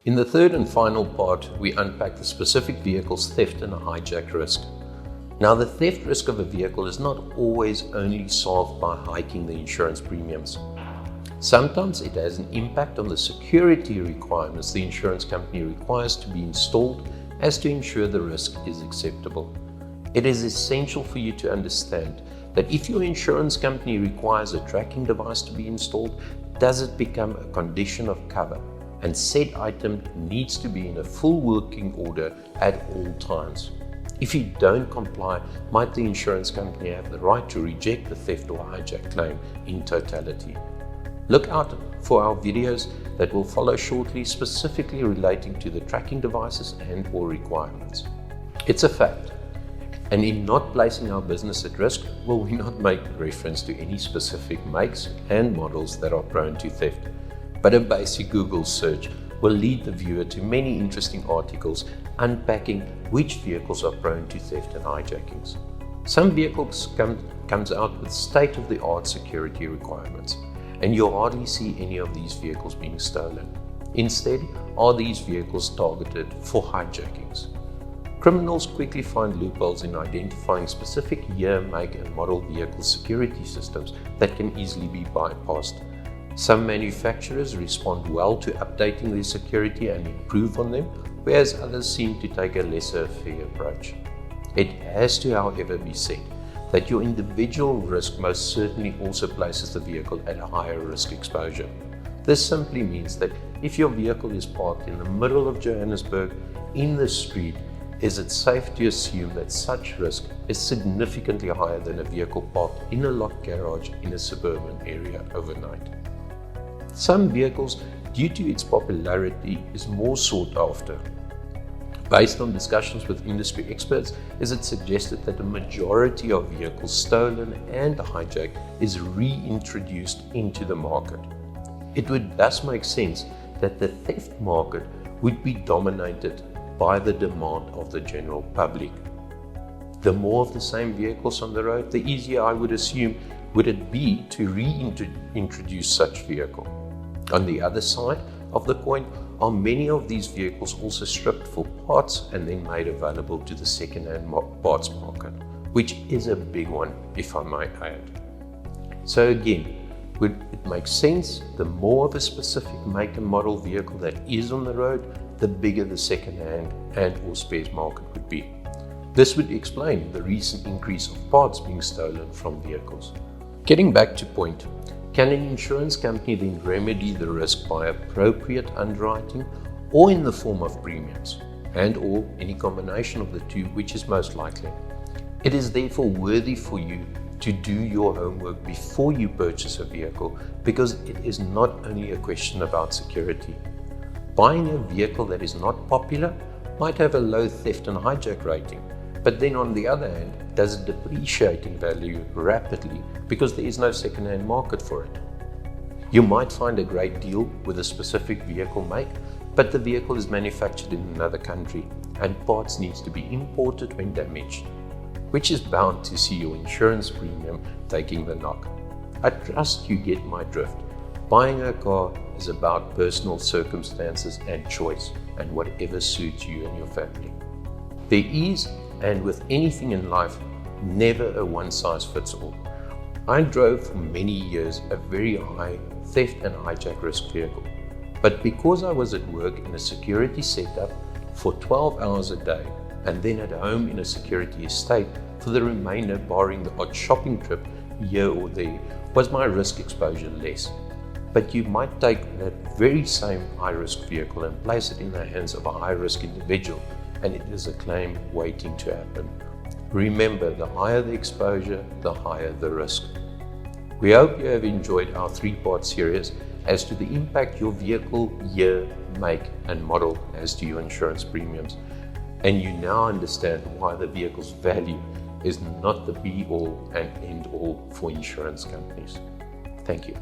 In the third and final part, we unpack the specific vehicle's theft and hijack risk. Now, the theft risk of a vehicle is not always only solved by hiking the insurance premiums. Sometimes it has an impact on the security requirements the insurance company requires to be installed as to ensure the risk is acceptable. It is essential for you to understand that if your insurance company requires a tracking device to be installed, does it become a condition of cover, and said item needs to be in a full working order at all times. If you don't comply, might the insurance company have the right to reject the theft or hijack claim in totality? Look out for our videos that will follow shortly, specifically relating to the tracking devices and/or requirements. It's a fact, and in not placing our business at risk, will we not make reference to any specific makes and models that are prone to theft, but a basic Google search will lead the viewer to many interesting articles unpacking which vehicles are prone to theft and hijackings. Some vehicles comes out with state-of-the-art security requirements, and you'll hardly see any of these vehicles being stolen. Instead, are these vehicles targeted for hijackings? Criminals quickly find loopholes in identifying specific year, make, and model vehicle security systems that can easily be bypassed. Some manufacturers respond well to updating their security and improve on them, whereas others seem to take a laissez-faire approach. It has to, however, be said that your individual risk most certainly also places the vehicle at a higher risk exposure. This simply means that if your vehicle is parked in the middle of Johannesburg in the street, is it safe to assume that such risk is significantly higher than a vehicle parked in a locked garage in a suburban area overnight? Some vehicles, due to its popularity, is more sought after. Based on discussions with industry experts, it is suggested that the majority of vehicles stolen and hijacked is reintroduced into the market. It would thus make sense that the theft market would be dominated by the demand of the general public. The more of the same vehicles on the road, the easier, I would assume, would it be to reintroduce such vehicle. On the other side of the coin, are many of these vehicles also stripped for parts and then made available to the second-hand parts market, which is a big one, if I might add. So again, would it make sense? The more of a specific make and model vehicle that is on the road, the bigger the second-hand and/or spares market would be. This would explain the recent increase of parts being stolen from vehicles. Getting back to point, can an insurance company then remedy the risk by appropriate underwriting or in the form of premiums, and/or any combination of the two, which is most likely? It is therefore worthy for you to do your homework before you purchase a vehicle, because it is not only a question about security. Buying a vehicle that is not popular might have a low theft and hijack rating, but then on the other hand, does it depreciate in value rapidly because there is no second-hand market for it? You might find a great deal with a specific vehicle make, but the vehicle is manufactured in another country and parts needs to be imported when damaged, which is bound to see your insurance premium taking the knock. I trust you get my drift. Buying a car is about personal circumstances and choice, and whatever suits you and your family. There is, and with anything in life, never a one-size-fits-all. I drove for many years a very high theft and hijack risk vehicle, but because I was at work in a security setup for 12 hours a day and then at home in a security estate for the remainder, barring the odd shopping trip here or there, was my risk exposure less. But you might take that very same high-risk vehicle and place it in the hands of a high-risk individual, and it is a claim waiting to happen. Remember, the higher the exposure, the higher the risk. We hope you have enjoyed our 3-part series as to the impact your vehicle, year, make, and model has to your insurance premiums, and you now understand why the vehicle's value is not the be-all and end-all for insurance companies. Thank you.